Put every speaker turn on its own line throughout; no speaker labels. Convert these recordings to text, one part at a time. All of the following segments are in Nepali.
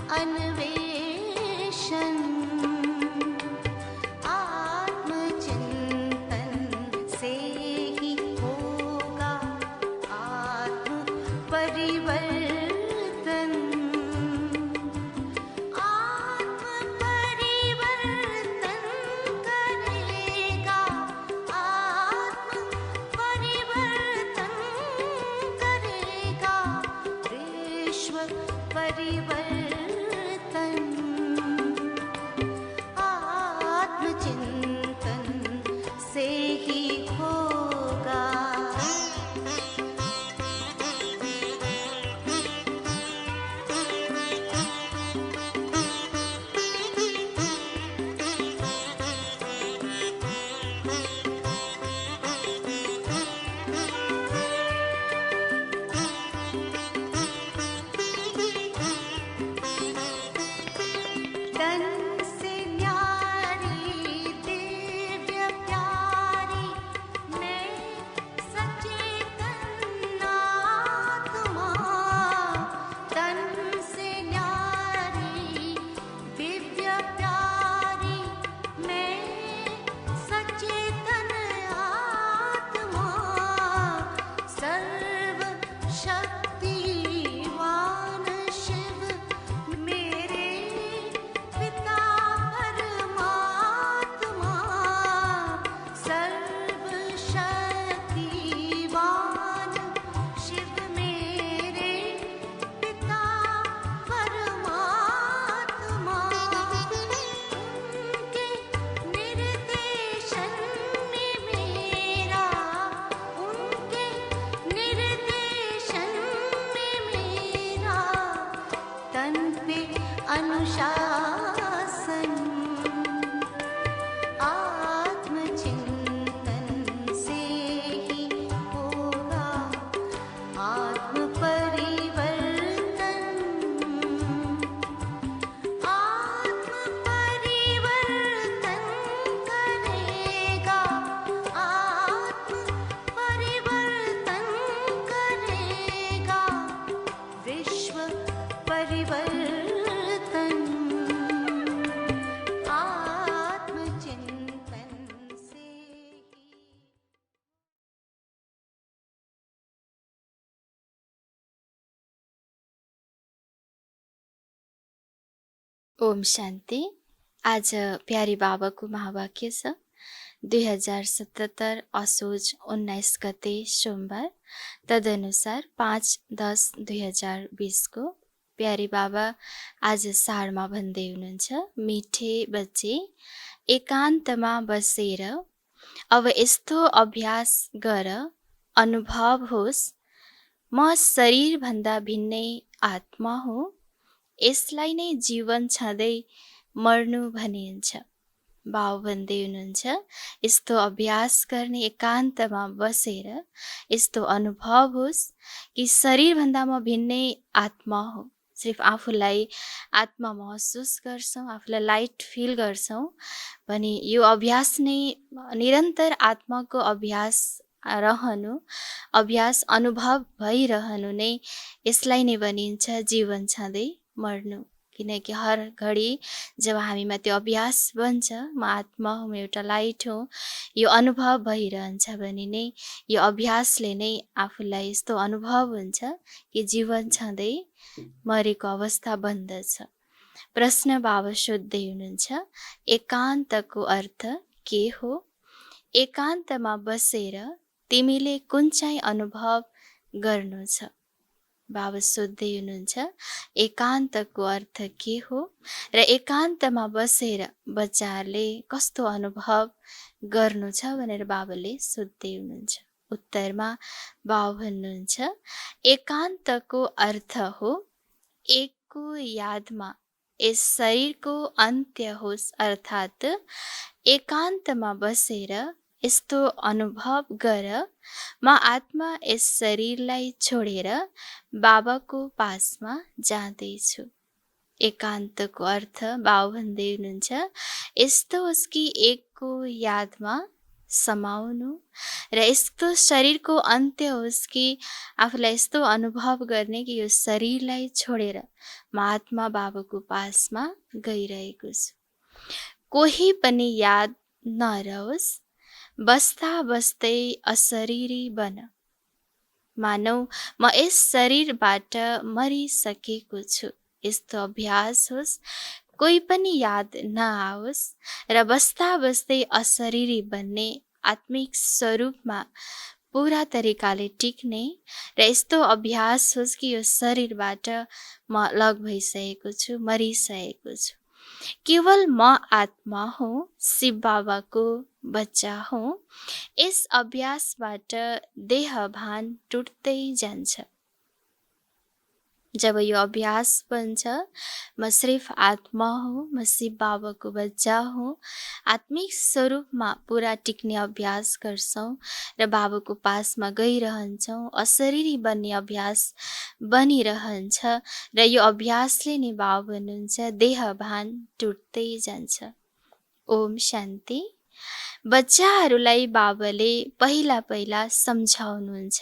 अन्वेषण आत्मचिंतन से ही होगा आत्म परिवर्तन। आत्म परिवर्तन करेगा, आत्म परिवर्तन करेगा, विश्व परिवर्तन आत्मचिंतन से ही होगा। तन से न्यारी दिव्य प्यारी मैं सचेतन आत्मा। तन से न्यारी दिव्य प्यारी मैं सचेतन आत्मा। सर्व शक्तिवान शिव मेरे पिता परमात्मा। सर्व शक्तिवान शिव मेरे पिता परमात्मा। उनके निर्देशन में मेरा, उनके निर्देशन में मेरा तन पे अनुशासन। आत्मचिंतन से ही होगा आत्म परिवर्तन। आत्म परिवर्तन करेगा, आत्म परिवर्तन करेगा, विश्व परिवर्तन आत्मचिंतन से ही।
ओम शान्ति। आज प्यारी बाबाको महावाक्य छ 2077 असोज 19 गते सोमबार, तदनुसार 5/10/2020 को प्यारी बाबा आज सारमा भन्दै हुनुहुन्छ, मिठे बच्चे एकान्तमा बसेर अब यस्तो अभ्यास गर अनुभव होस्, म शरीरभन्दा भिन्नै आत्मा हो। यसलाई नै जीवन छँदै मर्नु भनिन्छ। बाउ भन्दै हुनुहुन्छ, यस्तो अभ्यास गर्ने एकान्तमा बसेर यस्तो अनुभव होस् कि शरीरभन्दा म भिन्नै आत्मा हो। सिर्फ आफूलाई आत्मा महसुस गर्छौँ, आफूलाई लाइट फिल गर्छौँ भने यो अभ्यास नै निरन्तर आत्माको अभ्यास रहनु, अभ्यास अनुभव भइरहनु नै यसलाई नै भनिन्छ जीवन छँदै मर्नु। किनकि हर घडी जब हामीमा त्यो अभ्यास बन्छ, म आत्मा हुँ, म एउटा लाइट हुँ, यो अनुभव भइरहन्छ भने नै यो अभ्यासले नै आफूलाई यस्तो अनुभव हुन्छ कि जीवन छँदै मरेको अवस्था बन्दछ। प्रश्न बाबा सोध्दै हुनुहुन्छ, एकान्तको अर्थ के हो? एकान्तमा बसेर तिमीले कुन चाहिँ अनुभव गर्नु छ? बाबा सोध्दै हुनुहुन्छ, एकान्तको अर्थ के हो र एकान्तमा बसेर बच्चाहरूले कस्तो अनुभव गर्नु छ भनेर बाबाले सोध्दै हुनुहुन्छ। उत्तरमा बाबा भन्नुहुन्छ, एकान्तको अर्थ हो एकको यादमा यस शरीरको अन्त्य होस्, अर्थात् एकान्तमा बसेर यस्तो अनुभव गर, म आत्मा यस शरीरलाई छोडेर बाबाको पासमा जाँदैछु। एकान्तको अर्थ बाबा भन्दै हुनुहुन्छ, यस्तो होस् कि एकको यादमा समाउनु र यस्तो शरीरको अन्त्य होस् कि आफूलाई यस्तो अनुभव गर्ने कि यो शरीरलाई छोडेर म आत्मा बाबाको पासमा गइरहेको छु। कोही पनि याद नरहोस्, बस्दा बस्दै अशरीरी बन, मानौ म यस शरीरबाट मरिसकेको छु। यस्तो अभ्यास होस्, कोही पनि याद नआओस् र बस्दा बस्दै अशरीरी बन्ने, आत्मिक स्वरूपमा पुरा तरिकाले टिक्ने र यस्तो अभ्यास होस् कि यो शरीरबाट म अलग भइसकेको छु, मरिसकेको छु। केवल म आत्मा हूँ, शिव बाबाको बच्चा हूँ। यस अभ्यासबाट देह भान टुट्दै जान्छ। जब यो अभ्यास बन्छ, म सिर्फ आत्मा हूँ, म शिव बाबाको बच्चा हूँ, आत्मिक स्वरूपमा पुरा टिक्ने अभ्यास गर्छौँ र बाबाको पासमा गइरहन्छौँ। अशरीरी बन्ने अभ्यास बनिरहन्छ र यो अभ्यासले नै बाबा भन्नुहुन्छ देह भान टुट्दै जान्छ। ओम शान्ति। बच्चाहरूलाई बाबाले पहिला पहिला सम्झाउनुहुन्छ,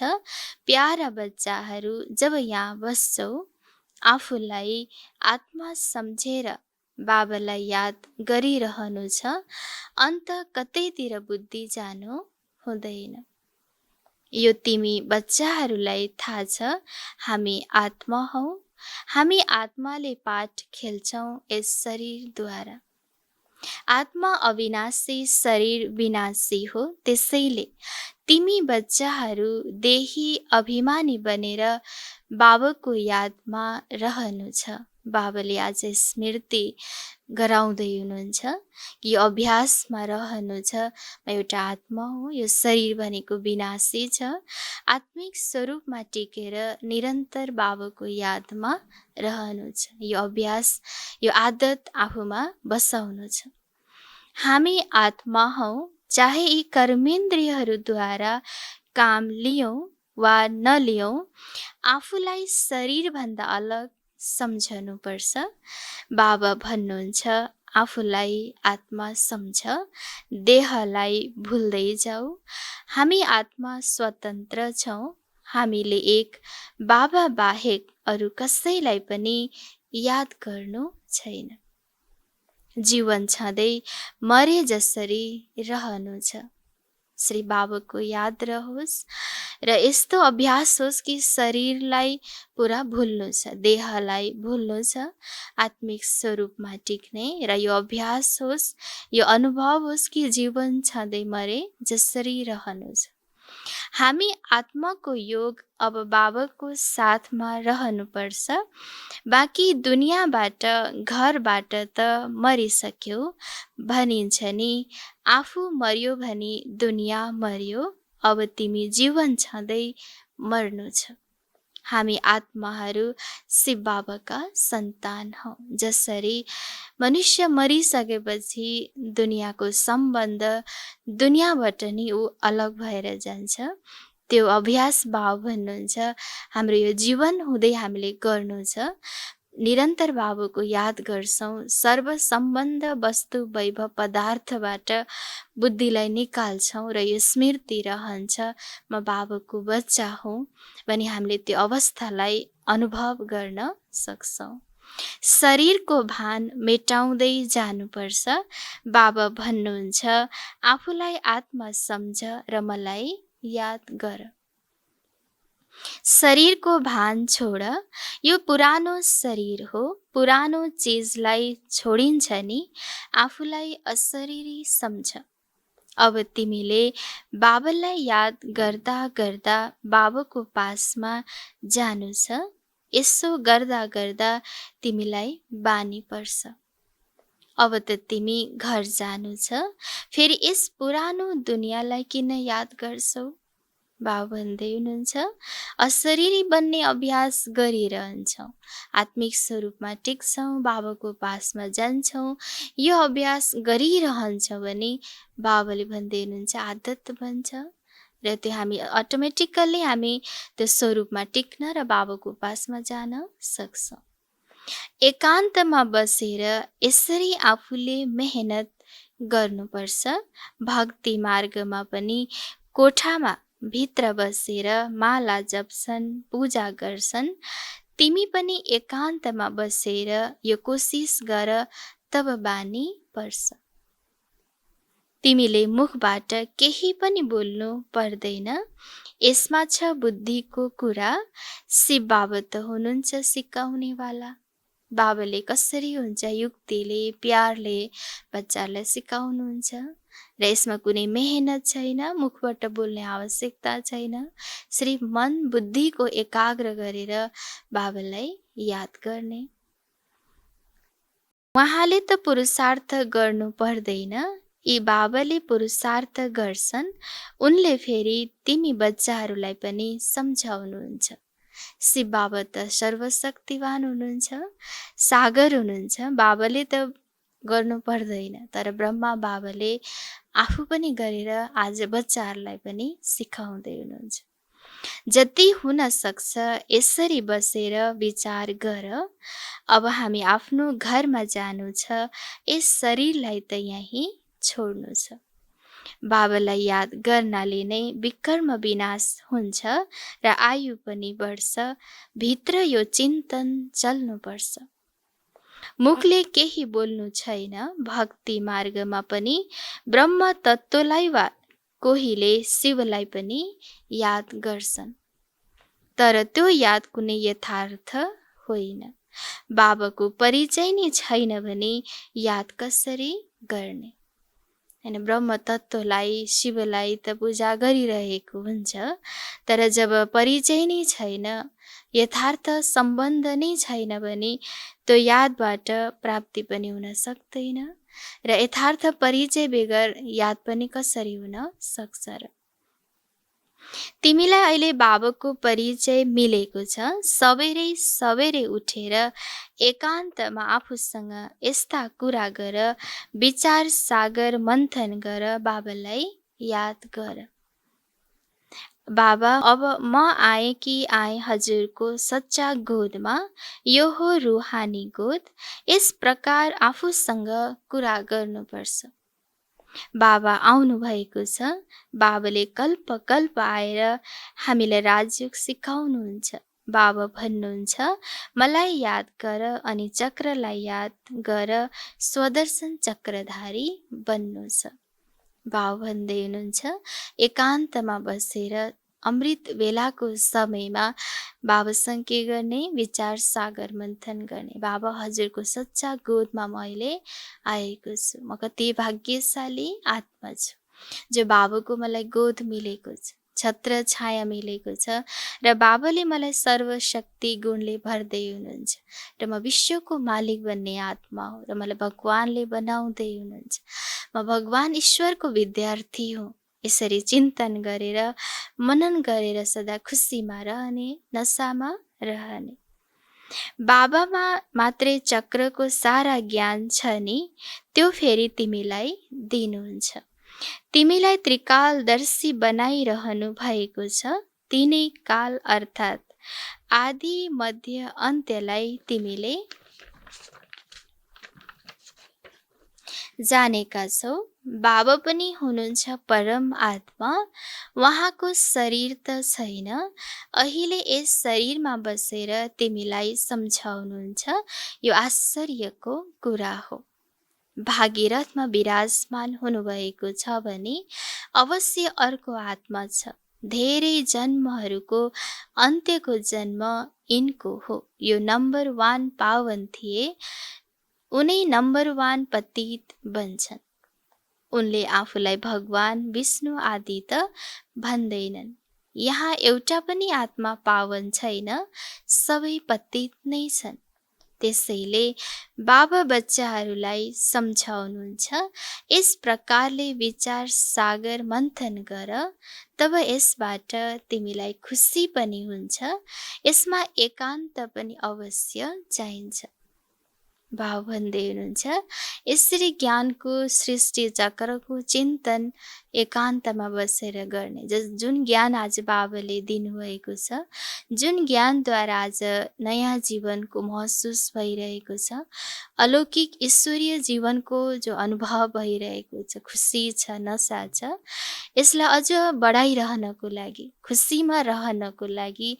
प्यारा बच्चाहरू, जब यहाँ बस्छौ आफूलाई आत्मा सम्झेर बाबालाई याद गरिरहनु छ, अन्त कतैतिर बुद्धि जानु हुँदैन। यो तिमी बच्चाहरूलाई थाहा छ, हामी आत्मा हौ, हामी आत्माले पाठ खेल्छौँ यस शरीरद्वारा। आत्मा अविनाशी, शरीर विनाशी हो। त्यसैले तिमी बच्चाहरू देही अभिमानी बनेर बाबाको यादमा रहनु छ। बाबाले आज स्मृति गराउँदै हुनुहुन्छ कि यो अभ्यासमा रहनु छ। म एउटा आत्मा हो, यो शरीर भनेको विनाशी छ। आत्मिक स्वरूपमा टिकेर निरन्तर बाबाको यादमा रहनु छ। यो अभ्यास, यो आदत आफूमा बसाउनु छ। हामी आत्मा हौ, चाहे यी कर्मेन्द्रियहरूद्वारा काम लियौँ वा नलियौँ, आफूलाई शरीरभन्दा अलग सम्झनुपर्छ। बाबा भन्नुहुन्छ आफूलाई आत्मा सम्झ, देहलाई भुल्दै जाऊ। हामी आत्मा स्वतन्त्र छौँ। हामीले एक बाबा बाहेक अरू कसैलाई पनि याद गर्नु छैन। जीवन छँदै मरे जसरी रहनु छ। श्री बाबाको याद रहोस् र यस्तो अभ्यास होस् कि शरीरलाई पुरा भुल्नु छ, देहलाई भुल्नु छ, आत्मिक स्वरूपमा टिक्ने र यो अभ्यास होस्, यो अनुभव होस् कि जीवन छँदै मरे जसरी रहनु छ। हामी आत्माको योग अब बाबाको साथमा रहनुपर्छ। बाँकी दुनियाँबाट, घरबाट त मरिसक्यो भनिन्छ नि, आफू मर्यो भनी दुनियाँ मर्यो। अब तिमी जीवन छँदै मर्नु छ। हामी आत्माहरू शिव बाबाका सन्तान हौ। जसरी मनुष्य मरिसकेपछि दुनियाँको सम्बन्ध दुनियाँबाट नि ऊ अलग भएर जान्छ। त्यो अभ्यास बाबा भन्नुहुन्छ हाम्रो यो जीवन हुँदै हामीले गर्नु छ। निरन्तर बाबाको याद गर्छौँ। सर्व सम्बन्ध वस्तु वैभव पदार्थबाट बुद्धिलाई निकाल्छौँ र यो स्मृति रहन्छ म बाबाको बच्चा हुँ भने हामीले त्यो अवस्थालाई अनुभव गर्न सक्छौँ। शरीरको भान मेटाउँदै जानुपर्छ। बाबा भन्नुहुन्छ आफूलाई आत्मा सम्झ र मलाई याद गर। शरीरको भान छोड, यो पुरानो शरीर हो। पुरानो चिजलाई छोडिन्छ नि, आफूलाई अशरीरी सम्झ। अब तिमीले बाबालाई याद गर्दा गर्दा बाबाको पासमा जानु छ। यसो गर्दा गर्दा तिमीलाई बानी पर्छ। अब त तिमी घर जानु छ। फेरि यस पुरानो दुनियाँलाई किन याद गर्छौ? बाबा भन्दै हुनुहुन्छ अशरीरी बन्ने अभ्यास गरिरहन्छौँ। आत्मिक स्वरूपमा टिक्छौँ, बाबाको पासमा जान्छौँ। यो अभ्यास गरिरहन्छौँ भने बाबाले भन्दै हुनुहुन्छ आदत बन्छ र त्यो हामी अटोमेटिकल्ली हामी त्यो स्वरूपमा टिक्न र बाबाको पासमा जान सक्छौँ। एकान्तमा बसेर यसरी आफूले मेहनत गर्नुपर्छ। भक्ति मार्गमा पनि कोठामा भित्र बसेर माला जप्छन्, पूजा गर्छन्। तिमी पनि एकान्तमा बसेर यो कोसिस गर, तब बानी पर्छ। तिमीले मुखबाट केही पनि बोल्नु पर्दैन। यसमा छ बुद्धिको कुरा। शिव बाबा त हुनुहुन्छ सिकाउनेवाला। बाबाले कसरी हुन्छ युक्तिले, प्यारले बच्चालाई सिकाउनुहुन्छ र यसमा कुनै मेहनत छैन, मुखबाट बोल्ने आवश्यकता छैन। सिर्फ मन बुद्धिको एकाग्र गरेर बाबालाई याद गर्ने। उहाँले त पुरुषार्थ गर्नु पर्दैन, यी बाबाले पुरुषार्थ गर्छन्। उनले फेरि तिमी बच्चाहरूलाई पनि सम्झाउनुहुन्छ। शिव बाबा त सर्वशक्तिवान हुनुहुन्छ, सागर हुनुहुन्छ। बाबाले त गर्नु पर्दैन, तर ब्रह्मा बाबाले आफू पनि गरेर आज बच्चाहरूलाई पनि सिकाउँदै हुनुहुन्छ। जति हुन सक्छ यसरी बसेर विचार गर। अब हामी आफ्नो घरमा जानु छ, यस शरीरलाई त यहीँ छोड्नु छ। बाबालाई याद गर्नाले नै विकर्म विनाश हुन्छ र आयु पनि बढ्छ। भित्र यो चिन्तन चल्नुपर्छ। मुखले केही बोल्नु छैन। भक्ति मार्गमा पनि ब्रह्म तत्त्वलाई वा कोहीले शिवलाई पनि याद गर्छन्, तर त्यो याद कुनै यथार्थ होइन। बाबाको परिचय नै छैन भने याद कसरी गर्ने? हैन, ब्रह्म तत्त्वलाई शिवलाई त पूजा गरिरहेको हुन्छ, तर जब परिचय नै छैन, यथार्थ सम्बन्ध नै छैन भने त्यो यादबाट प्राप्ति पनि हुन सक्दैन र यथार्थ परिचय बेगर याद पनि कसरी हुन सक्छ र? तिमीलाई अहिले बाबाको परिचय मिलेको छ। सबेरै उठेर एकान्तमा आफूसँग यस्ता कुरा गर, विचार सागर मन्थन गर, बाबालाई याद गर। बाबा, अब म आएँ कि आएँ हजुरको सच्चा गोदमा, यो हो रुहानी गोद। यस प्रकार आफूसँग कुरा गर्नुपर्छ। बाबा आउनु भएको छ। बाबाले कल्प कल्प आएर हामीलाई राजयोग सिकाउनुहुन्छ। बाबा भन्नुहुन्छ, मलाई याद गर अनि चक्रलाई याद गर, स्वदर्शन चक्रधारी बन्नु छ। बाबा भन्दै हुनुहुन्छ, एकान्तमा बसेर अमृत बेलाको समयमा बाबासँग के गर्ने? विचार सागर मन्थन गर्ने। बाबा हजुरको सच्चा गोदमा म अहिले आएको छु। म कति भाग्यशाली आत्मा छु जो बाबाको मलाई गोद मिलेको छ, छत्र छाया मिलेको छ र बाबाले मलाई सर्वशक्ति गुणले भर्दै हुनुहुन्छ र म विश्वको मालिक बन्ने आत्मा हो र मलाई भगवानले बनाउँदै हुनुहुन्छ। म भगवान ईश्वरको विद्यार्थी हुँ। यसरी चिन्तन गरेर मनन गरेर सदा खुसीमा रहने, नसामा रहने। बाबामा मात्रै चक्रको सारा ज्ञान छ नि, त्यो फेरि तिमीलाई दिनुहुन्छ। तिमीलाई त्रिकालदर्शी बनाइरहनु भएको छ। तिनै काल अर्थात् आदि मध्य अन्त्यलाई तिमीले जानेका छौ। बाबा पनि हुनुहुन्छ परम आत्मा। उहाँको शरीर त छैन। अहिले यस शरीरमा बसेर तिमीलाई सम्झाउनुहुन्छ। यो आश्चर्यको कुरा हो। भागीरथमा विराजमान हुनुभएको छ भने अवश्य अर्को आत्मा छ। धेरै जन्महरूको अन्त्यको जन्म यिनको हो। यो नम्बर 1 पावन थिए, उनै नम्बर 1 पतित बन्छन्। उनले आफूलाई भगवान विष्णु आदि त भन्दैनन्। यहाँ एउटा पनि आत्मा पावन छैन, सबै पतित नै छन्। त्यसैले बाबा बच्चाहरूलाई सम्झाउनुहुन्छ, यस प्रकारले विचार सागर मन्थन गर, तब यसबाट तिमीलाई खुसी पनि हुन्छ। यसमा एकान्त पनि अवश्य चाहिन्छ। भाव भन्दै हुनुहुन्छ, यसरी ज्ञानको सृष्टि चक्रको चिन्तन एकान्तमा बसेर गर्ने। जुन ज्ञान आज बाबाले दिनुभएको छ, जुन ज्ञानद्वारा आज नयाँ जीवनको महसुस भइरहेको छ, अलौकिक ईश्वरीय जीवनको जो अनुभव भइरहेको छ, खुसी छ, नशा छ, यसलाई अझ बढाइरहनको लागि, खुसीमा रहनको लागि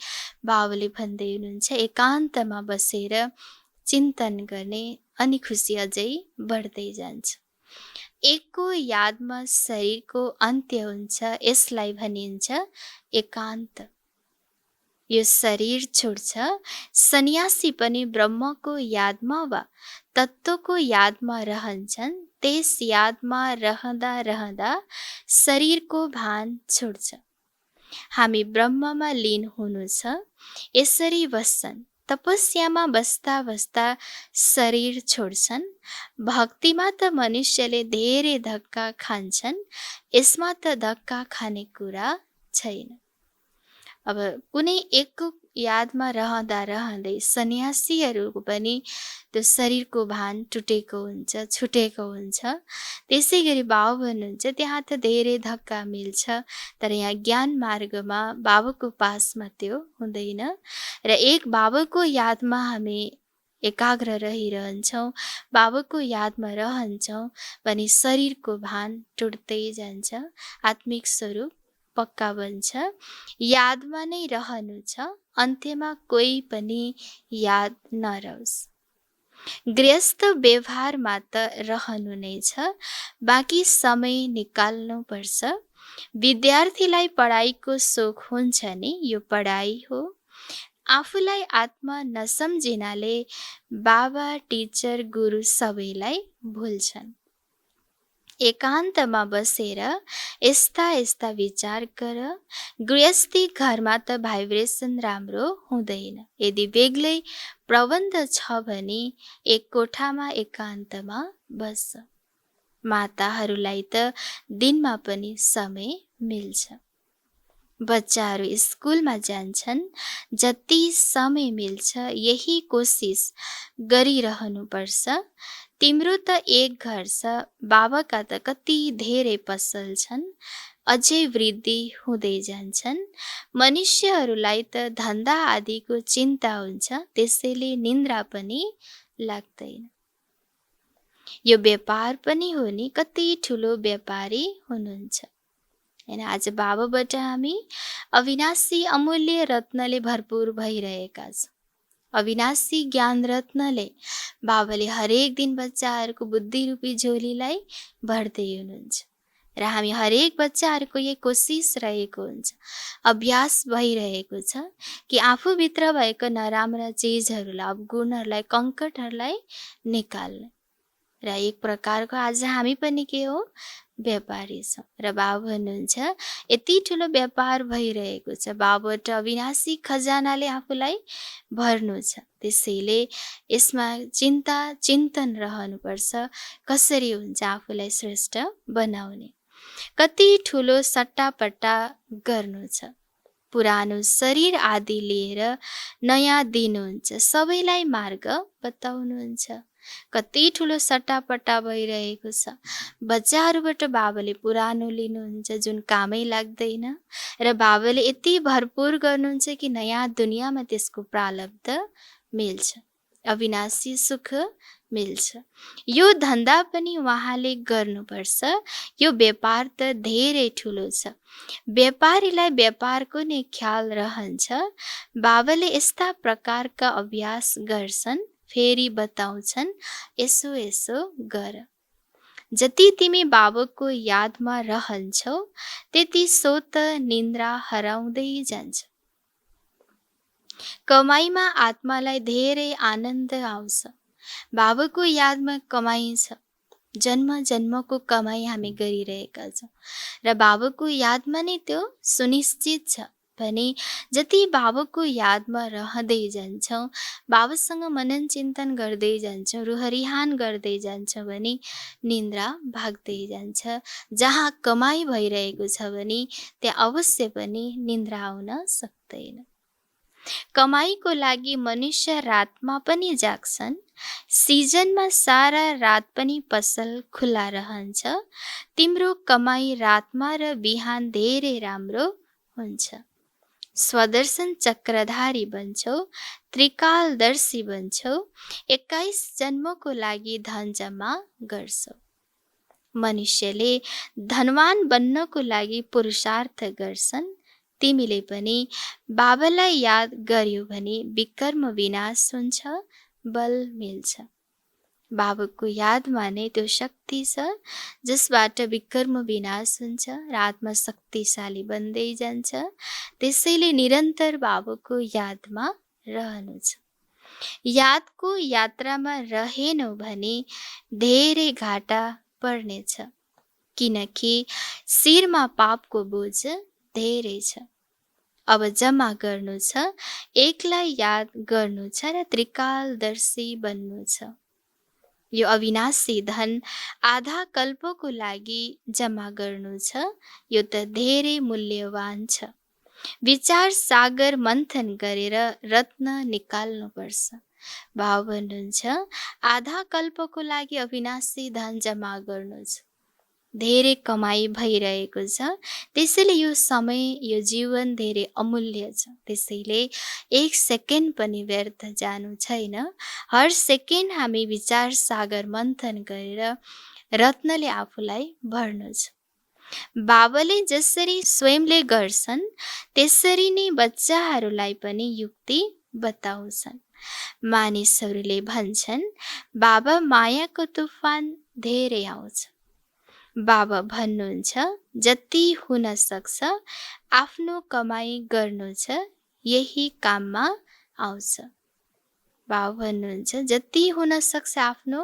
बाबाले भन्दै हुनुहुन्छ एकान्तमा बसेर चिन्तन गर्ने, अनि खुसी अझै बढ्दै जान्छ। एकको यादमा शरीरको अन्त्य हुन्छ, यसलाई भनिन्छ एकान्त। यो शरीर छोड्छ, सन्यासी पनि ब्रह्मको यादमा वा तत्त्वको यादमा रहन्छन्। त्यस यादमा रहँदा रहँदा शरीरको भान छोड्छ। हामी ब्रह्ममा लीन हुनु छ, यसरी बस्छन्। तपस्यामा बस्दा बस्दा शरीर छोड्छन्। भक्तिमा त मनुष्यले धेरै धक्का खान्छन्, यसमा त धक्का खाने कुरा छैन। अब कुनै एकको यादमा रहँदा रहँदै सन्यासीहरूको पनि त्यो शरीरको भान टुटेको हुन्छ, छुटेको हुन्छ। त्यसै गरी बाबा भन्नुहुन्छ त्यहाँ त धेरै धक्का मिल्छ, तर यहाँ ज्ञान मार्गमा बाबाको पासमा त्यो हुँदैन। र एक बाबाको यादमा हामी एकाग्र रहिरहन्छौँ, बाबाको यादमा रहन्छौँ भने शरीरको भान टुट्दै जान्छ, आत्मिक स्वरूप पक्का बन्छ। यादमा नै रहनु छ, अन्त्यमा कोही पनि याद नरहोस्। गृहस्थ व्यवहारमा त रहनु नै छ, बाँकी समय निकाल्नु पर्छ। विद्यार्थीलाई पढाइको सोख हुन्छ नि, यो पढाइ हो। आफूलाई आत्मा नसम्झिनाले बाबा, टिचर, गुरु सबैलाई भुल्छन्। एकान्तमा बसेर यस्ता यस्ता विचार गर। गृहस्थी घरमा त भाइब्रेसन राम्रो हुँदैन। यदि बेग्लै प्रबन्ध छ भने एक कोठामा एकान्तमा बस। माताहरूलाई त दिनमा पनि समय मिल्छ। बच्चाहरू स्कुलमा जान्छन्, जति समय मिल्छ यही कोसिस गरिरहनुपर्छ। तिम्रो त एक घर छ, बाबाका त कति धेरै पसल छन्, अझै वृद्धि हुँदै जान्छन्। मनुष्यहरूलाई त धन्दा आदिको चिन्ता हुन्छ, त्यसैले निन्द्रा पनि लाग्दैन। यो व्यापार पनि हो नि, कति ठुलो व्यापारी हुनुहुन्छ हैन। आज बाबाबाट हामी अविनाशी अमूल्य रत्नले भरपूर भइरहेका छौँ। अविनाशी ज्ञान रत्नले बाबाले हरेक दिन बच्चाहरूको बुद्धिरूपी झोलीलाई भर्दै हुनुहुन्छ। र हामी हरेक बच्चाहरूको यही कोसिस रहेको हुन्छ, अभ्यास भइरहेको छ कि आफूभित्र भएको नराम्रा चिजहरूलाई, अवगुणहरूलाई, कङ्कटहरूलाई निकाल्ने। र एक प्रकारको आज हामी पनि के हो, व्यापारी छौँ। र बाबा भन्नुहुन्छ यति ठुलो व्यापार भइरहेको छ, बाबाबाट अविनाशी खजानाले आफूलाई भर्नु छ। त्यसैले यसमा चिन्तन रहनुपर्छ, कसरी हुन्छ आफूलाई श्रेष्ठ बनाउने। कति ठुलो सट्टापट्टा गर्नु छ, पुरानो शरीर आदि लिएर नयाँ दिनुहुन्छ, सबैलाई मार्ग बताउनुहुन्छ। कति ठुलो सट्टापट्टा भइरहेको छ। बच्चाहरूबाट बाबाले पुरानो लिनुहुन्छ, जुन कामै लाग्दैन, र बाबाले यति भरपूर गर्नुहुन्छ कि नयाँ दुनियाँमा त्यसको प्रारब्ध मिल्छ, अविनाशी सुख मिल्छ। यो धन्दा पनि उहाँले गर्नुपर्छ। यो व्यापार त धेरै ठुलो छ। व्यापारीलाई व्यापारको नै ख्याल रहन्छ। बाबाले यस्ता प्रकारका अभ्यास गर्छन्, फेरि बताउँछन्, यसो यसो गर। जति तिमी बाबाको यादमा रहन्छौ, त्यति सोत निन्द्रा हराउँदै जान्छ। कमाइमा आत्मालाई धेरै आनन्द आउँछ। बाबाको यादमा कमाइ छ, जन्म जन्मको कमाइ हामी गरिरहेका छौँ, र बाबाको यादमा नै त्यो सुनिश्चित छ भने जति बाबाको यादमा रहँदै जान्छौँ, बाबासँग मनन चिन्तन गर्दै जान्छौँ, रुहरिहान गर्दै जान्छौँ भने निन्द्रा भाग्दै जान्छ। जहाँ कमाइ भइरहेको छ भने त्यहाँ अवश्य पनि निन्द्रा आउन सक्दैन। कमाईको लागि मनुष्य रातमा पनि जाग्छन्, सिजनमा सारा रात पनि पसल खुला रहन्छ। तिम्रो कमाई रातमा र बिहान धेरै राम्रो हुन्छ। स्वदर्शन चक्रधारी बन्छौ, त्रिकालदर्शी बन्छौ, 21 जन्मको लागि धन जम्मा गर्छौ। मनुष्यले धनवान बन्नको लागि पुरुषार्थ गर्छन्। तिमीले पनि बाबालाई याद गर्यो भने विकर्म विनाश हुन्छ, बल मिल्छ। बाबाको यादमा नै त्यो शक्ति छ जसबाट विकर्म विनाश हुन्छ र आत्मा शक्तिशाली बन्दै जान्छ। त्यसैले निरन्तर बाबाको यादमा रहनु छ। यादको यात्रामा रहेनौ भने धेरै घाटा पर्नेछ, किनकि शिरमा पापको बोझ धेरै छ। अब जम्मा गर्नु छ, एकलाई याद गर्नु छ र त्रिकालदर्शी बन्नु छ। यो अविनाशी धन आधा कल्पको लागि जम्मा गर्नु छ। यो त धेरै मूल्यवान छ। विचार सागर मन्थन गरेर रत्न निकाल्नुपर्छ। भाव भन्नुहुन्छ आधा कल्पको लागि अविनाशी धन जम्मा गर्नु छ। धेरै कमाई भइरहेको छ, त्यसैले यो समय, यो जीवन धेरै अमूल्य छ। त्यसैले एक सेकेन्ड पनि व्यर्थ जानु छैन। हर सेकेन्ड हामी विचार सागर मन्थन गरेर रत्नले आफूलाई भर्नु छ। बाबाले जसरी स्वयंले गर्छन् त्यसरी नै बच्चाहरूलाई पनि युक्ति बताउँछन्। मानिसहरूले भन्छन् बाबा मायाको तुफान धेरै आउँछ। बाबा भन्नुहुन्छ जति हुन सक्छ आफ्नो कमाई गर्नु छ, यही काममा आउँछ। बाबा भन्नुहुन्छ जति हुन सक्छ आफ्नो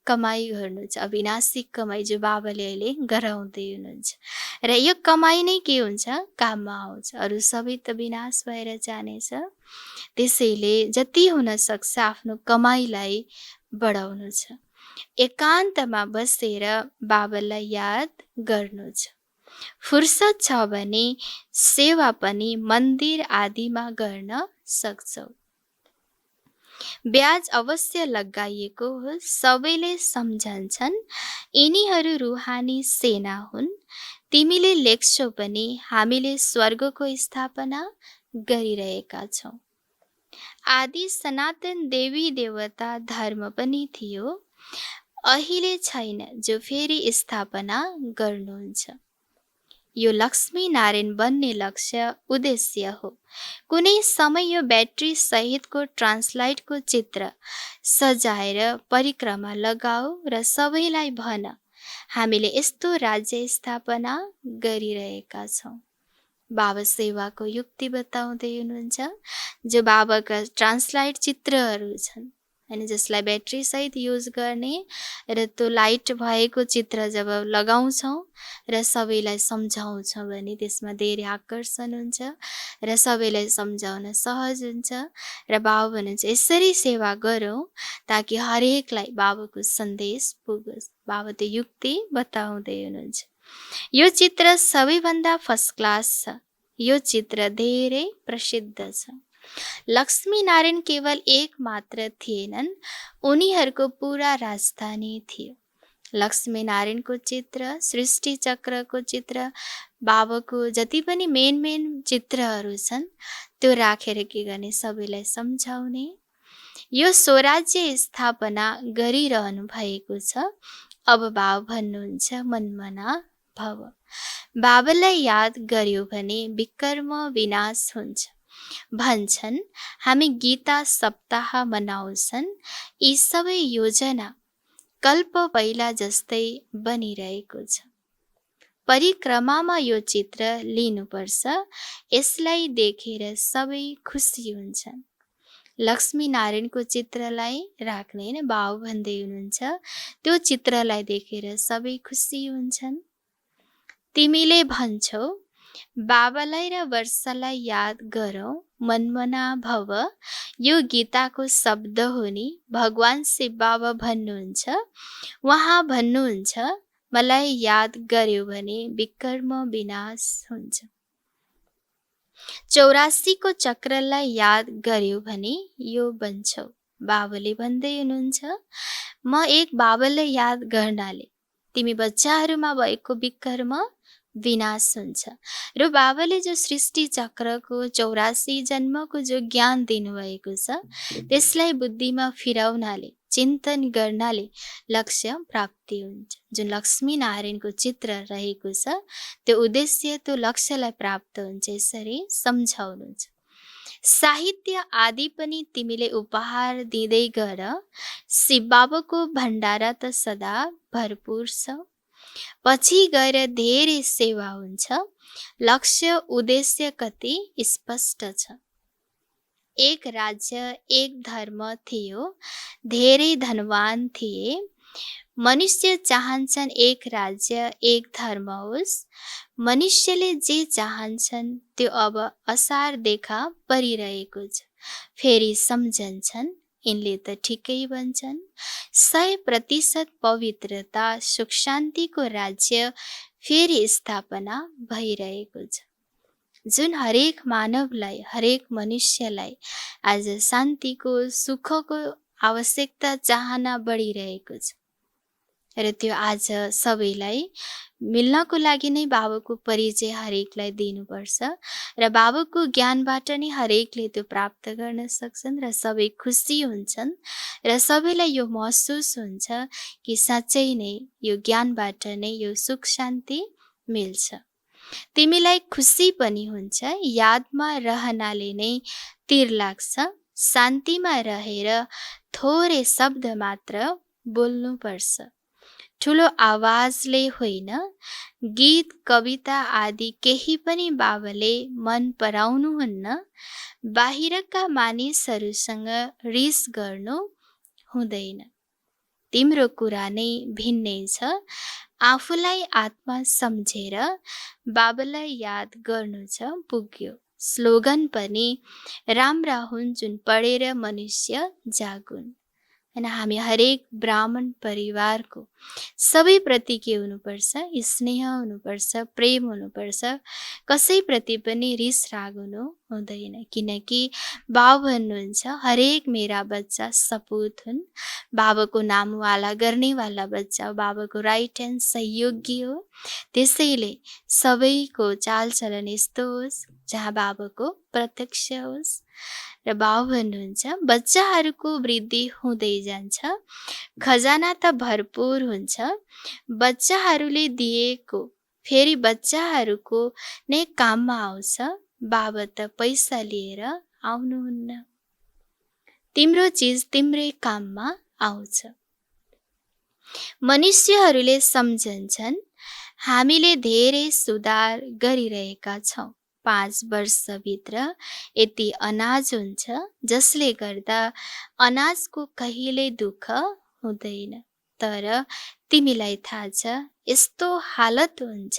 कमाई गर्नु छ, अविनाशी कमाई जो बाबाले अहिले गराउँदै हुनुहुन्छ। र यो कमाई नै के हुन्छ, काममा आउँछ। अरू सबै त विनाश भएर जानेछ। त्यसैले जति हुन सक्छ आफ्नो कमाईलाई बढाउनु छ। एकान्तमा बसेर बाबालाई याद गर्नु छ। फुर्सद छ भने सेवा पनि मन्दिर आदिमा गर्न सक्छौ। ब्याज अवश्य लगाइएको होस्, सबैले सम्झन्छन् यिनीहरू रुहानी सेना हुन्। तिमीले लेख्छौ पनि हामीले स्वर्गको स्थापना गरिरहेका छौँ। आदि सनातन देवी देवता धर्म पनि थियो, अहिले छैन, जो फेरि स्थापना गर्नुहुन्छ। यो लक्ष्मी नारायण बन्ने लक्ष्य उद्देश्य हो। कुनै समय यो ब्याट्री सहितको ट्रान्सलाइटको चित्र सजाएर परिक्रमा लगाऊ र सबैलाई भन हामीले यस्तो राज्य स्थापना गरिरहेका छौँ। बाबा सेवाको युक्ति बताउँदै हुनुहुन्छ। जो बाबाका ट्रान्सलाइट चित्रहरू छन् होइन, जसलाई ब्याट्री सहित युज गर्ने र त्यो लाइट भएको चित्र जब लगाउँछौँ र सबैलाई सम्झाउँछौँ भने त्यसमा धेरै आकर्षण हुन्छ र सबैलाई सम्झाउन सहज हुन्छ। र बाबा भन्नुहुन्छ यसरी सेवा गरौँ ताकि हरेकलाई बाबाको सन्देश पुगोस्। बाबा त्यो युक्ति बताउँदै हुनुहुन्छ। यो चित्र सबैभन्दा फर्स्ट क्लास छ। यो चित्र धेरै प्रसिद्ध छ। लक्ष्मी नारायण केवल एक मात्र थिएनन्, उनीहरूको पुरा राजधानी थियो। लक्ष्मी नारायणको चित्र, सृष्टि चक्रको चित्र, बाबाको जति पनि मेन चित्रहरू छन् त्यो राखेर के गर्ने, सबैलाई सम्झाउने। यो स्वराज्य स्थापना गरिरहनु भएको छ। अब बाबा भन्नुहुन्छ मनमना भव। बाबालाई याद गर्यो भने विकर्म विनाश हुन्छ। भन्छन् हामी गीता सप्ताह मनाउँछन्। यी सबै योजना कल्प पहिला जस्तै बनिरहेको छ। परिक्रमामा यो चित्र लिनुपर्छ, यसलाई देखेर सबै खुसी हुन्छन्। लक्ष्मी नारायणको चित्रलाई राख्ने होइन, बाबु भन्दै हुनुहुन्छ त्यो चित्रलाई देखेर सबै खुसी हुन्छन्। तिमीले भन्छौ बाबालाई र वर्षलाई याद गरौँ, मनमना भव। यो गीताको शब्द हो नि। भगवान शिव बाबा भन्नुहुन्छ, उहाँ भन्नुहुन्छ मलाई याद गर्यो भने विकर्म विनाश हुन्छ। 84 को चक्रलाई याद गर्यो भने यो बन्छौ। बाबुले भन्दै हुनुहुन्छ, म एक बाबुलाई याद गर्नाले तिमी बच्चाहरूमा भएको विकर्म विनाश हुन्छ। र बाबाले जो सृष्टि चक्रको 84 जन्मको जो ज्ञान दिनुभएको छ त्यसलाई बुद्धिमा फिराउनाले, चिन्तन गर्नाले लक्ष्य प्राप्ति हुन्छ। जुन लक्ष्मी नारायणको चित्र रहेको छ त्यो उद्देश्य, त्यो लक्ष्यलाई प्राप्त हुन्छ। यसरी सम्झाउनुहुन्छ। साहित्य आदि पनि तिमीले उपहार दिँदै गर, शिव बाबाको भण्डारा त सदा भरपूर छ। पछि गएर धेरै सेवा हुन्छ, लक्ष्य उद्देश्य कति स्पष्ट छ। एक राज्य एक धर्म थियो, धेरै धनवान थिए। मनुष्य चाहन्छन् एक राज्य एक धर्म होस्। मनुष्यले जे चाहन्छन् त्यो अब असार देखा परिरहेको छ। फेरि सम्झन्छन् यिनले त ठिकै भन्छन्। 100% पवित्रता सुख शान्तिको राज्य फेरि स्थापना भइरहेको छ। जुन हरेक मानवलाई, हरेक मनुष्यलाई आज शान्तिको, सुखको आवश्यकता, चाहना बढिरहेको छ। र त्यो आज सबैलाई मिल्नको लागि नै बाबाको परिचय हरेकलाई दिनुपर्छ। र बाबाको ज्ञानबाट नै हरेकले त्यो प्राप्त गर्न सक्छन् र सबै खुसी हुन्छन्। र सबैलाई यो महसुस हुन्छ कि साँच्चै नै यो ज्ञानबाट नै यो सुख शान्ति मिल्छ। तिमीलाई खुसी पनि हुन्छ, यादमा रहनाले नै तिर लाग्छ। शान्तिमा रहेर थोरै शब्द मात्र बोल्नुपर्छ। ठुलो आवाजले होइन, गीत कविता आदि केही पनि बाबाले मन पराउनुहुन्न। बाहिरका मानिसहरूसँग रिस गर्नु हुँदैन। तिम्रो कुरा नै भिन्नै छ। आफूलाई आत्मा सम्झेर बाबालाई याद गर्नु छ पुग्यो। स्लोगन पनि राम्रा हुन् जुन पढेर मनुष्य जागुन्। हैन, हामी हरेक ब्राह्मण परिवारको सबैप्रति के हुनुपर्छ? स्नेह हुनुपर्छ, प्रेम हुनुपर्छ। कसैप्रति पनि रिस राग हुनु हुँदैन। किनकि बाबा भन्नुहुन्छ हरेक मेरा बच्चा सपुत हुन्। बाबाको नामवाला गर्नेवाला बच्चा बाबाको राइट ह्यान्ड सहयोगी हो। त्यसैले सबैको चालचलन यस्तो होस् जहाँ बाबाको प्रत्यक्ष होस्। र बाबा भन्नुहुन्छ बच्चाहरूको वृद्धि हुँदै जान्छ, खजाना त भरपूर हुन्छ। बच्चाहरूले दिएको फेरि बच्चाहरूको नै काममा आउँछ। बाबा त पैसा लिएर आउनुहुन्न। तिम्रो चिज तिम्रै काममा आउँछ। मनुष्यहरूले सम्झन्छन् हामीले धेरै सुधार गरिरहेका छौँ। 5 वर्षभित्र यति अनाज हुन्छ जसले गर्दा अनाजको कहिल्यै दुःख हुँदैन। तर तिमीलाई थाहा छ यस्तो हालत हुन्छ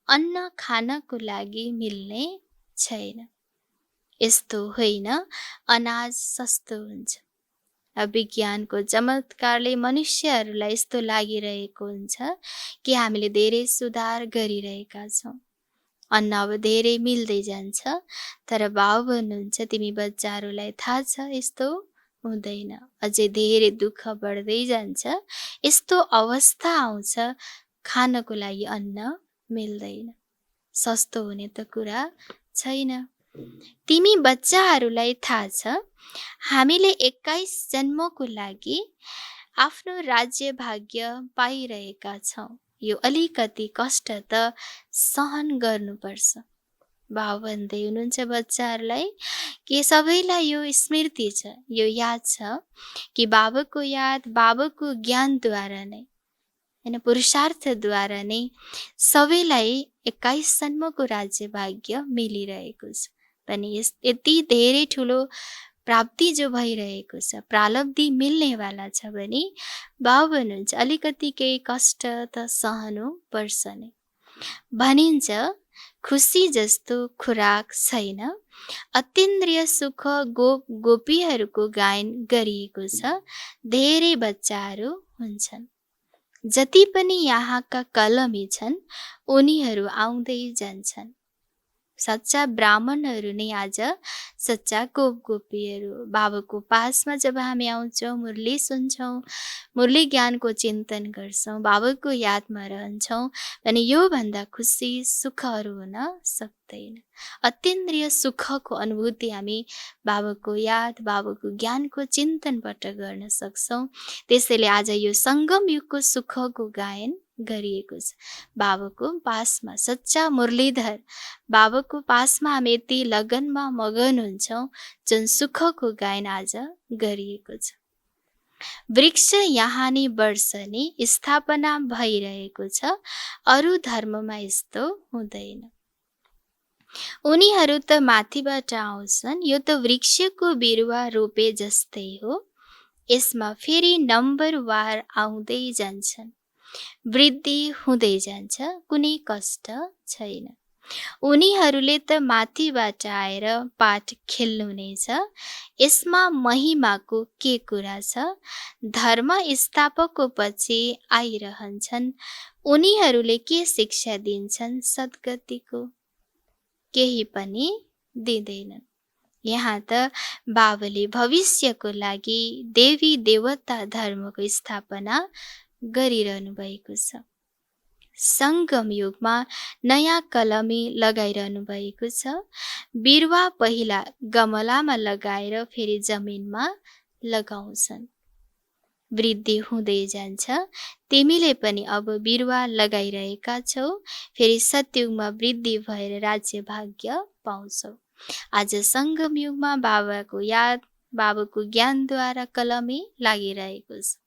अन्न खानको लागि मिल्ने छैन। यस्तो होइन, अनाज सस्तो हुन्छ। विज्ञानको चमत्कारले मनुष्यहरूलाई यस्तो लागिरहेको हुन्छ कि हामीले धेरै सुधार गरिरहेका छौँ। अन्न अब धेरै मिल्दै जान्छ। तर बाबु भन्नुहुन्छ तिमी बच्चाहरूलाई थाहा छ यस्तो हुँदैन, अझै धेरै दुःख बढ्दै जान्छ। यस्तो अवस्था आउँछ खानको लागि अन्न मिल्दैन। सस्तो हुने त कुरा छैन। तिमी बच्चाहरूलाई थाहा छ हामीले 21 जन्मको लागि आफ्नो राज्य भाग्य पाइरहेका छौँ। यो अलिकति कष्ट त सहन गर्नुपर्छ। बाबु भन्दै हुनुहुन्छ बच्चाहरूलाई कि सबैलाई यो स्मृति छ, यो याद छ कि बाबाको याद, बाबाको ज्ञानद्वारा नै हैन, पुरुषार्थद्वारा नै सबैलाई 21 जन्मको राज्य भाग्य मिलिरहेको छ। पनि यति धेरै ठुलो प्राप्ति जो भइरहेको छ, प्रालब्धि मिल्नेवाला छ भने बाबु भन्नुहुन्छ अलिकति केही कष्ट त सहनु पर्छ नै। भनिन्छ खुसी जस्तो खुराक छैन। अतीन्द्रिय सुख गोपीहरूको गायन गरिएको छ। धेरै बच्चाहरू हुन्छन्। जति पनि यहाँका कलमी छन् उनीहरू आउँदै जान्छन्। सच्चा ब्राह्मणहरू नै आज सच्चा गोपीहरू। बाबाको पासमा जब हामी आउँछौँ, मुरली सुन्छौँ, मुरली ज्ञानको चिन्तन गर्छौँ, बाबाको यादमा रहन्छौँ भने योभन्दा खुसी सुखहरू हुन सक्दैन। अत्यन्तीय सुखको अनुभूति हामी बाबाको याद, बाबाको ज्ञानको चिन्तनबाट गर्न सक्छौँ। त्यसैले आज यो सङ्गम युगको सुखको गायन गरिएको छ। बाबाको पासमा सच्चा मुरलीधर बाबाको पासमा हामी यति लगनमा मगन हुन्छौँ जुन सुखको गायन आज गरिएको छ। वृक्ष यहाँ नि वर्ष नि स्थापना भइरहेको छ, अरू धर्ममा यस्तो हुँदैन। उनीहरू त माथिबाट आउँछन्, यो त वृक्षको बिरुवा रोपे जस्तै हो। यसमा फेरि नम्बरवार आउँदै जान्छन्, वृद्धि हुँदै जान्छ, कुनै कष्ट छैन। उनीहरूले त माथिबाट आएर पाठ खेल्नु नै छ, यसमा महिमाको के कुरा छ? धर्म स्थापकको पछि आइरहन्छन्, उनीहरूले के शिक्षा दिन्छन्? सद्गतिको केही पनि दिँदैनन्। यहाँ त बाबाले भविष्यको लागि देवी देवता धर्मको स्थापना गरिरहनु भएको छ। सङ्गम युगमा नयाँ कलमी लगाइरहनु भएको छ। बिरुवा पहिला गमलामा लगाएर फेरि जमिनमा लगाउँछन्, वृद्धि हुँदै जान्छ। तिमीले पनि अब बिरुवा लगाइरहेका छौ, फेरि सतयुगमा वृद्धि भएर राज्य भाग्य पाउँछौ। आज सङ्गम युगमा बाबाको याद, बाबाको ज्ञानद्वारा कलमी लागिरहेको छ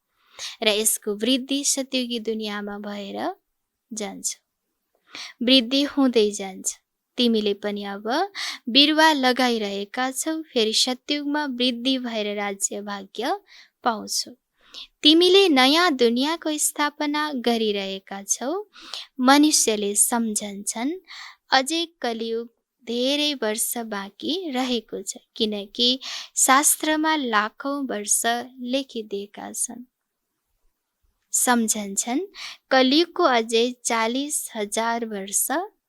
र यसको वृद्धि सतयुगी दुनियाँमा भएर जान्छ, वृद्धि हुँदै जान्छ। तिमीले पनि अब बिरुवा लगाइरहेका छौ, फेरि सतयुगमा वृद्धि भएर राज्य भाग्य पाउँछौ। तिमीले नयाँ दुनियाँको स्थापना गरिरहेका छौ। मनुष्यले सम्झन्छन् अझै कलियुग धेरै वर्ष बाँकी रहेको छ, किनकि शास्त्रमा लाखौं वर्ष लेखिदिएका छन्। सम्झन्छन् कलियुगको अझै 40,000 वर्ष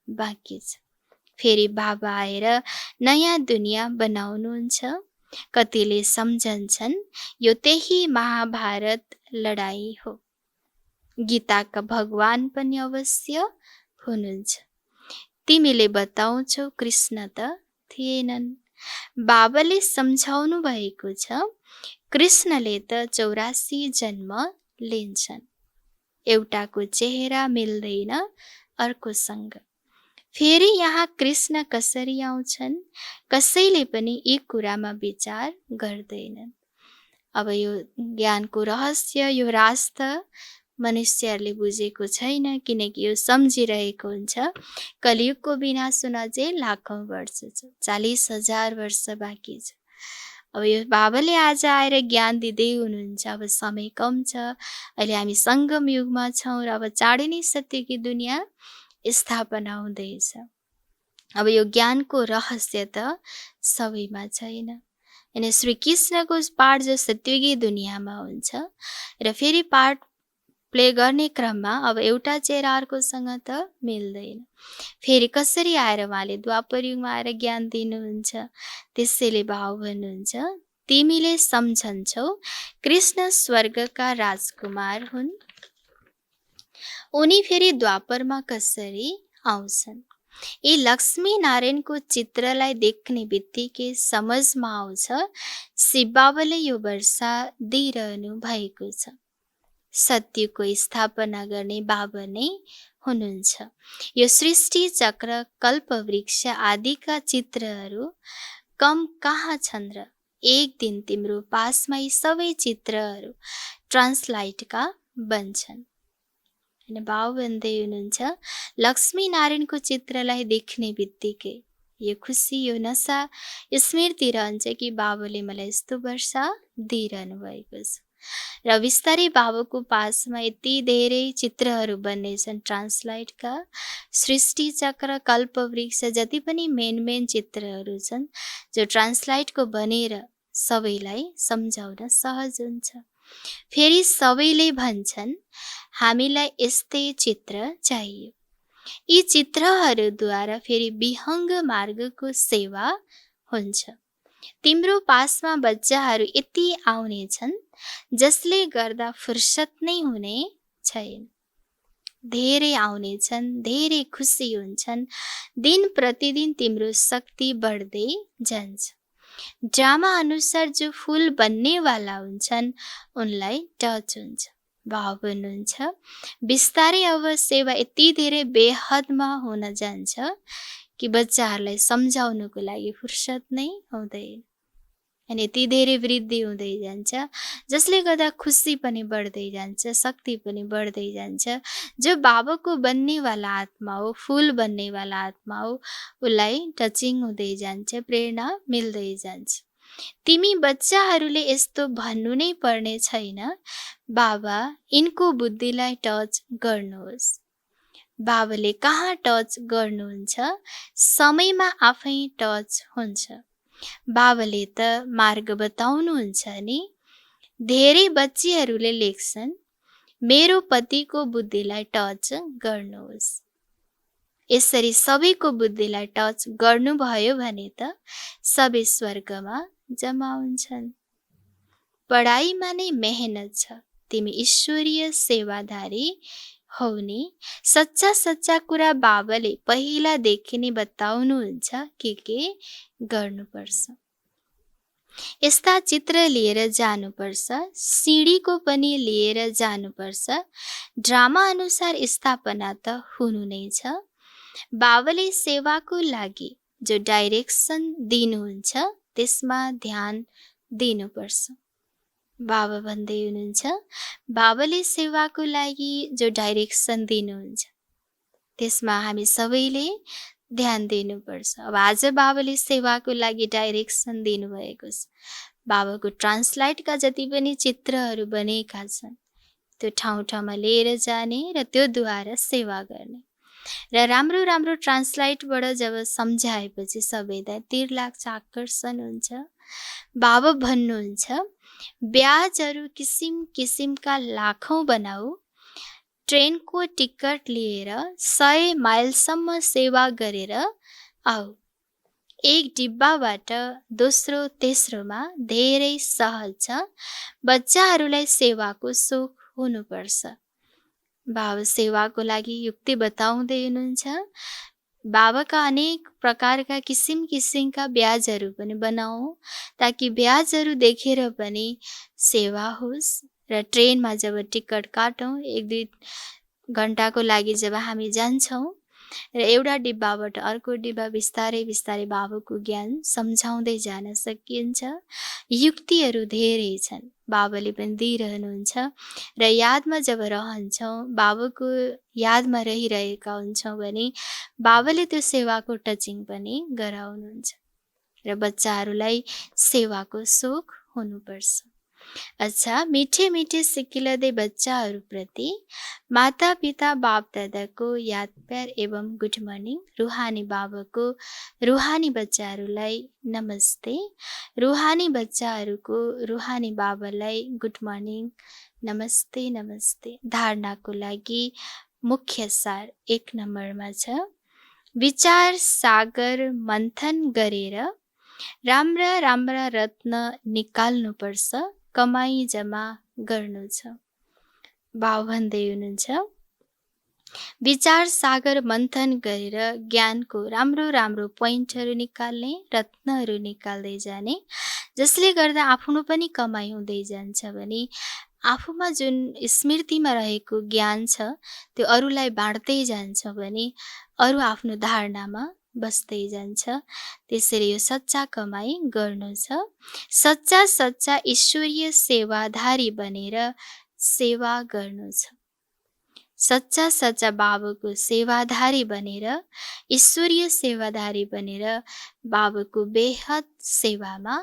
बाँकी छ। फेरि बाबा आएर नयाँ दुनियाँ बनाउनुहुन्छ। कतिले सम्झन्छन् यो त्यही महाभारत लडाईँ हो। गीताका भगवान पनि अवश्य हुनुहुन्छ। तिमीले बताउँछौ कृष्ण त थिएनन्। बाबाले सम्झाउनु भएको छ, कृष्णले त 84 जन्म लिन्छन्। एउटाको चेहरा मिल्दैन अर्कोसँग। फेरि यहाँ कृष्ण कसरी आउँछन्? कसैले पनि यी कुरामा विचार गर्दैनन्। अब यो ज्ञानको रहस्य, यो राज त मनुष्यहरूले बुझेको छैन, किनकि यो सम्झिरहेको हुन्छ कलियुगको विनाश हुन अझै लाखौं वर्ष छ, 40,000 वर्ष बाँकी छ। अब यो बाबाले आज आएर ज्ञान दिँदै हुनुहुन्छ। अब समय कम छ, अहिले हामी सङ्गम युगमा छौँ र अब चाँडै नै सत्यकी दुनियाँ स्थापना हुँदैछ। अब यो ज्ञानको रहस्य त सबैमा छैन। अनि श्री कृष्णको पाठ जो सत्ययुगी दुनियाँमा हुन्छ र फेरि पाठ प्ले गर्ने क्रममा अब एउटा चेहरा अर्कोसँग त मिल्दैन। फेरि कसरी आएर उहाँले द्वापर युगमा आएर ज्ञान दिनुहुन्छ? त्यसैले बाबु भन्नुहुन्छ तिमीले सम्झन्छौ कृष्ण स्वर्गका राजकुमार हुन्। उनी फेरि द्वापरमा कसरी आउँछन्? यी लक्ष्मी नारायणको चित्रलाई देख्ने बित्तिकै समझमा आउँछ शिव बाबाले यो वर्षा दिइरहनु भएको छ। सत्यको स्थापना गर्ने बाबा नै हुनुहुन्छ। यो सृष्टि चक्र, कल्पवृक्ष आदिका चित्रहरू कम कहाँ छन् र एक दिन तिम्रो पासमा यी सबै चित्रहरू ट्रान्सलाइटका बन्छन्। अनि बाबु भन्दै हुनुहुन्छ लक्ष्मी नारायणको चित्रलाई देख्ने बित्तिकै यो खुसी, यो नशा, स्मृति रहन्छ कि बाबुले मलाई यस्तो वर्षा दिइरहनु भएको छ। र बिस्तारै बाबुको पासमा यति धेरै चित्रहरू बन्नेछन् ट्रान्सलाइटका। सृष्टि चक्र, कल्पवृक्ष जति पनि मेन चित्रहरू छन् जो ट्रान्सलाइटको बनेर सबैलाई सम्झाउन सहज हुन्छ। फेरि सबैले भन्छन् हामीलाई यस्तै चित्र चाहियो। यी चित्रहरूद्वारा फेरि विहङ्ग मार्गको सेवा हुन्छ। तिम्रो पासमा बच्चाहरू यति आउनेछन् जसले गर्दा फुर्सद नै हुने छैन। धेरै आउनेछन्, धेरै खुसी हुन्छन्। दिन प्रतिदिन तिम्रो शक्ति बढ्दै जान्छ। ड्रामा अनुसार जो फुल बन्नेवाला हुन्छन् उनलाई टच हुन्छ। भाव भन्नुहुन्छ बिस्तारै अब सेवा यति धेरै बेहदमा हुन जान्छ कि बच्चाहरूलाई सम्झाउनुको लागि फुर्सद नै हुँदैन। अनि यति धेरै वृद्धि हुँदै जान्छ जसले गर्दा खुसी पनि बढ्दै जान्छ, शक्ति पनि बढ्दै जान्छ। जो बाबाको बन्नेवाला आत्मा हो, फुल बन्नेवाला आत्मा हो, उसलाई टचिङ हुँदै जान्छ, प्रेरणा मिल्दै जान्छ। तिमी बच्चाहरूले यस्तो भन्नु नै पर्ने छैन, बाबा यिनको बुद्धिलाई टच गर्नुहोस्। बाबाले कहाँ टच गर्नुहुन्छ? समयमा आफै टच हुन्छ। बाबाले त मार्ग बताउनुहुन्छ नि। धेरै बच्चीहरूले लेख्छन् मेरो पतिको बुद्धिलाई टच गर्नुहोस्। यसरी सबैको बुद्धिलाई टच गर्नुभयो भने त सबै स्वर्गमा जम्मा हुन्छन्। पढाइमा नै मेहनत छ। तिमी ईश्वरीय सेवाधारी हौ नि। सच्चा सच्चा कुरा बाबाले पहिलादेखि नै बताउनुहुन्छ के गर्नुपर्छ। यस्ता चित्र लिएर जानुपर्छ, सिडीको पनि लिएर जानुपर्छ। ड्रामा अनुसार स्थापना त हुनु नै छ। बाबाले सेवाको लागि जो डाइरेक्सन दिनुहुन्छ त्यसमा ध्यान दिनुपर्छ। बाबा भन्दै हुनुहुन्छ बाबाले सेवाको लागि जो डाइरेक्सन दिनुहुन्छ त्यसमा हामी सबैले ध्यान दिनुपर्छ। अब आज बाबाले सेवाको लागि डाइरेक्सन दिनुभएको छ। बाबाको ट्रान्सलाइटका जति पनि चित्रहरू बनेका छन् त्यो ठाउँ ठाउँमा लिएर जाने र त्योद्वारा सेवा गर्ने। र राम्रो राम्रो ट्रान्सलाइटबाट जब सम्झाएपछि सबैलाई तिर लाग्छ, आकर्षण हुन्छ। बाबा भन्नुहुन्छ ब्याजहरू किसिम किसिमका लाखौँ बनाऊ, ट्रेनको टिकट लिएर 100 माइलसम्म सेवा गरेर आऊ। एक डिब्बाबाट दोस्रो तेस्रोमा धेरै सहज छ। बच्चाहरूलाई सेवाको सोख हुनुपर्छ। बाबा सेवाको लागि युक्ति बताउँदै हुनुहुन्छ। बाबाका अनेक प्रकारका किसिम किसिमका ब्याजहरू पनि बनाऊ ताकि ब्याजहरू देखेर पनि सेवा होस्। र ट्रेनमा जब टिकट काटौँ 1-2 घन्टाको लागि जब हामी जान्छौँ र एउटा डिब्बाबाट अर्को डिब्बा बिस्तारै बिस्तारै बाबाको ज्ञान सम्झाउँदै जान सकिन्छ। युक्तिहरू धेरै छन्, बाबाले पनि दिइरहनुहुन्छ। र यादमा जब रहन्छौँ, बाबाको यादमा रहिरहेका हुन्छौँ भने बाबाले त्यो सेवाको टचिङ पनि गराउनुहुन्छ। र बच्चाहरूलाई सेवाको सोख हुनुपर्छ। अच्छा, मिठे मिठे सिकिलदै बच्चाहरूप्रति माता पिता बाप दादाको याद प्यार एवं गुड मर्निङ। रुहानी बाबाको रुहानी बच्चाहरूलाई नमस्ते। रुहानी बच्चाहरूको रुहानी बाबालाई गुड मर्निङ, नमस्ते नमस्ते। धारणाको लागि मुख्य सार 1 नम्बरमा छ विचार सागर मन्थन गरेर राम्रा राम्रा रत्न निकाल्नुपर्छ, कमाई जम्मा गर्नु छ। बाउ भन्दै हुनुहुन्छ विचार सागर मन्थन गरेर ज्ञानको राम्रो राम्रो पोइन्टहरू निकाल्ने, रत्नहरू निकाल्दै जाने, जसले गर्दा आफ्नो पनि कमाई हुँदै जान्छ भने आफूमा जुन स्मृतिमा रहेको ज्ञान छ त्यो अरूलाई बाँड्दै जान्छ भने अरू आफ्नो धारणामा बस्दै जान्छ। त्यसैले यो सच्चा कमाई गर्नु छ। सच्चा सच्चा ईश्वरीय सेवाधारी बनेर सेवा गर्नु छ। सच्चा सच्चा बाबाको सेवाधारी बनेर, ईश्वरीय सेवाधारी बनेर बाबाको बेहद सेवामा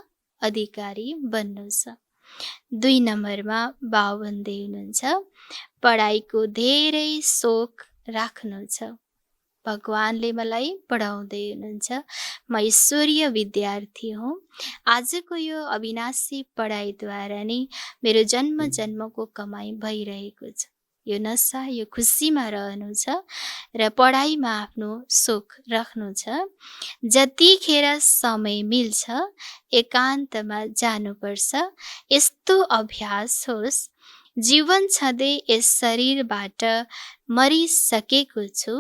अधिकारी बन्नु छ। 2 नम्बरमा बाउ भन्दै हुनुहुन्छ पढाइको धेरै सोख राख्नु छ। भगवानले मलाई पढाउँदै हुनुहुन्छ। म ईश्वरीय विद्यार्थी हुँ। आजको यो अविनाशी पढाइद्वारा नै मेरो जन्म जन्मको कमाई भइरहेको छ। यो नसा यो खुसीमा रहनु छ र पढाइमा आफ्नो सोख राख्नु छ। जतिखेर समय मिल्छ एकान्तमा जानुपर्छ। यस्तो अभ्यास होस् जीवन छँदै यस शरीरबाट मरिसकेको छु,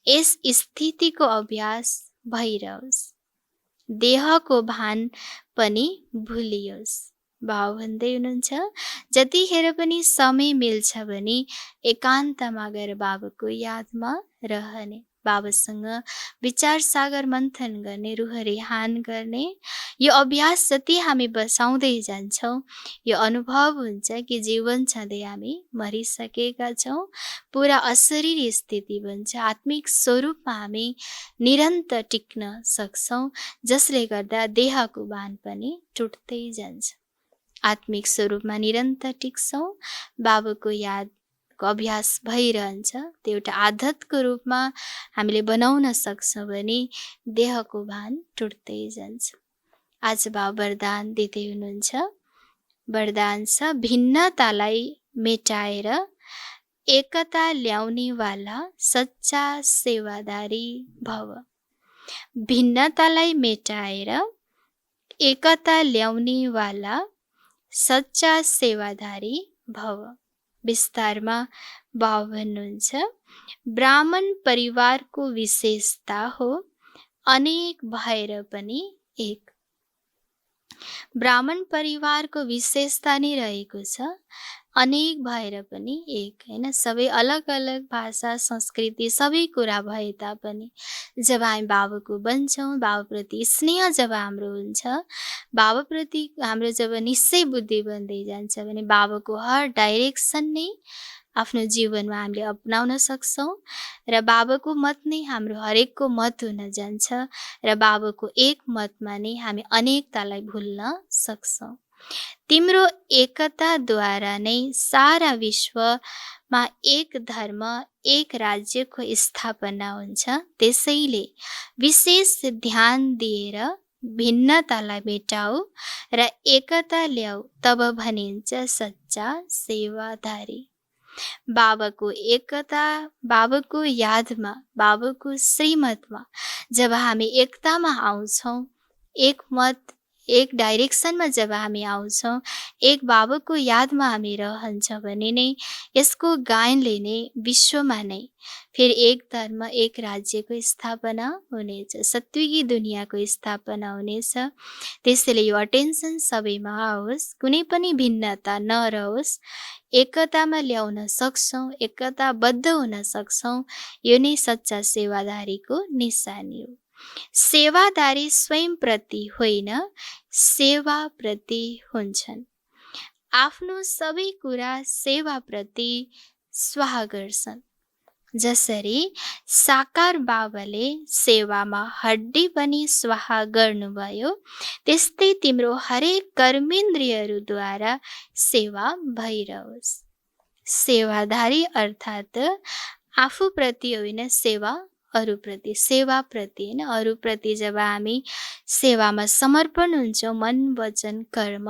यस स्थितिको अभ्यास भइरहोस्। देहको भान पनि भुलियोस्। बाबा भन्दै हुनुहुन्छ जतिखेर पनि समय मिल्छ भने एकान्तमा गएर बाबाको यादमा रहने, बाबासँग विचार सागर मन्थन गर्ने, रुहरिहान गर्ने। यो अभ्यास जति हामी बसाउँदै जान्छौँ यो अनुभव हुन्छ कि जीवन छँदै हामी मरिसकेका छौँ। पुरा अशरीरी स्थिति बन्छ। आत्मिक स्वरूपमा हामी निरन्तर टिक्न सक्छौँ, जसले गर्दा देहको भान पनि टुट्दै जान्छ। आत्मिक स्वरूपमा निरन्तर टिक्छौँ, बाबाको यादको अभ्यास भइरहन्छ। त्यो एउटा आदतको रूपमा हामीले बनाउन सक्छौँ भने देहको भान टुट्दै जान्छ। आज बाबा वरदान दिँदै हुनुहुन्छ। वरदान छ भिन्नतालाई मेटाएर एकता ल्याउनेवाला सच्चा सेवादारी भव। भिन्नतालाई मेटाएर एकता ल्याउनेवाला सच्चा सेवादारी भव। विस्तारमा बाबा भन्नुहुन्छ ब्राह्मण परिवारको विशेषता हो अनेक भएर पनि एक। ब्राह्मण परिवारको विशेषता नै रहेको छ अनेक भएर पनि एक, हैन। सबै अलग अलग भाषा संस्कृति सबै कुरा भए तापनि जब हामी बाबाको बन्छौँ, बाबाप्रति स्नेह जब हाम्रो हुन्छ, बाबाप्रति हाम्रो जब निश्चय बुद्धि बन्दै जान्छ भने बाबाको हर डाइरेक्सन नै आफ्नो जीवनमा हामीले अपनाउन सक्छौँ र बाबाको मत नै हाम्रो हरेकको मत हुन जान्छ र बाबाको एक मतमा नै हामी अनेकतालाई भुल्न सक्छौँ। तिम्रो एकताद्वारा नै सारा विश्वमा एक धर्म एक राज्यको स्थापना हुन्छ। त्यसैले विशेष ध्यान दिएर भिन्नतालाई मेटाऊ र एकता ल्याऊ, तब भनिन्छ सच्चा सेवादारी। बाबाको एकता, बाबाको यादमा, बाबाको श्रीमतमा जब हामी एकतामा आउँछौँ, एक मत एक डाइरेक्सनमा जब हामी आउँछौँ, एक बाबाको यादमा हामी रहन्छौँ भने नै यसको गायनले नै विश्वमा नै फेरि एक धर्म एक राज्यको स्थापना हुनेछ, सत्विकी दुनियाँको स्थापना हुनेछ। त्यसैले यो अटेन्सन सबैमा आओस्, कुनै पनि भिन्नता नरहोस्, एकतामा ल्याउन सक्छौँ, एकताबद्ध हुन सक्छौँ। यो नै सच्चा सेवादारीको निशानी हो। सेवादारी स्वयंप्रति होइन सेवाप्रति हुन्छन्। आफ्नो सबै कुरा सेवाप्रति स्वाह गर्छन्। जसरी साकार बाबाले सेवामा हड्डी पनि स्वाह गर्नुभयो, त्यस्तै तिम्रो हरेक कर्मेन्द्रियहरूद्वारा सेवा भइरहोस्। सेवादारी अर्थात् आफूप्रति होइन सेवा अरूप्रति, सेवाप्रति होइन अरूप्रति जब हामी सेवामा समर्पण हुन्छौँ, मन वचन कर्म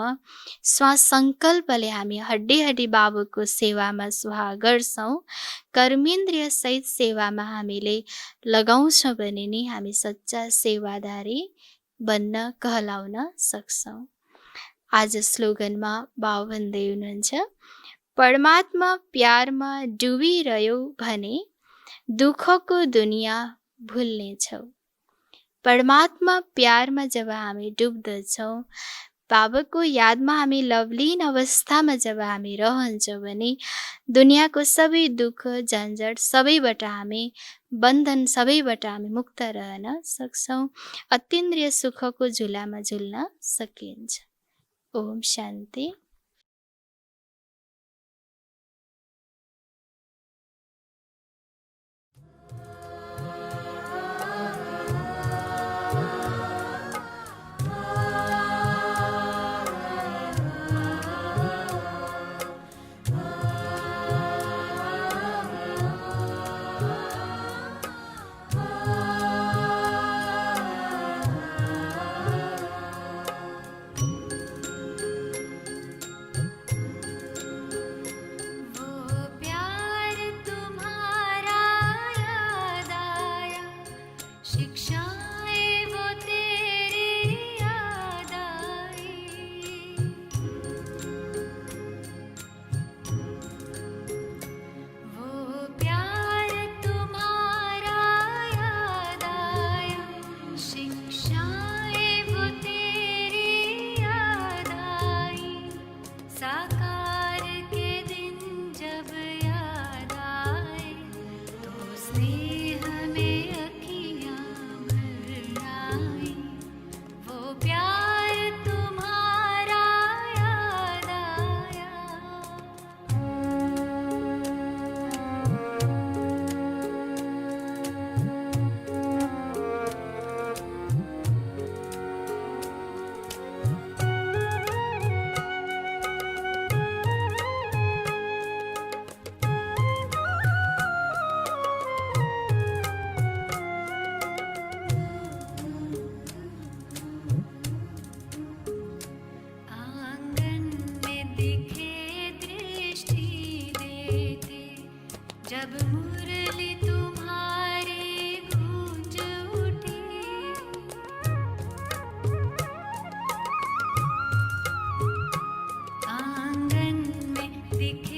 स्वसङ्कल्पले हामी हड्डी हड्डी बाबुको सेवामा स्वाह गर्छौँ, कर्मेन्द्रिय सहित सेवामा हामीले लगाउँछौँ भने नि हामी सच्चा सेवादारी बन्न कहलाउन सक्छौँ। आज स्लोगनमा बाबा भन्दै हुनुहुन्छ परमात्मा प्यारमा डुबिरह्यौ भने दुःखको दुनियाँ भुल्नेछौ। परमात्मा प्यारमा जब हामी डुब्दछौँ, बाबाको यादमा हामी लवलीन अवस्थामा जब हामी रहन्छौँ भने दुनियाँको सबै दुःख झन्झट सबैबाट हामी बन्धन सबैबाट हामी मुक्त रहन सक्छौँ। अतीन्द्रिय सुखको झुलामा झुल्न सकिन्छ। ओम शान्ति।
जब मुरली तुम्हारी गूंज उठी, आंगन में दिखे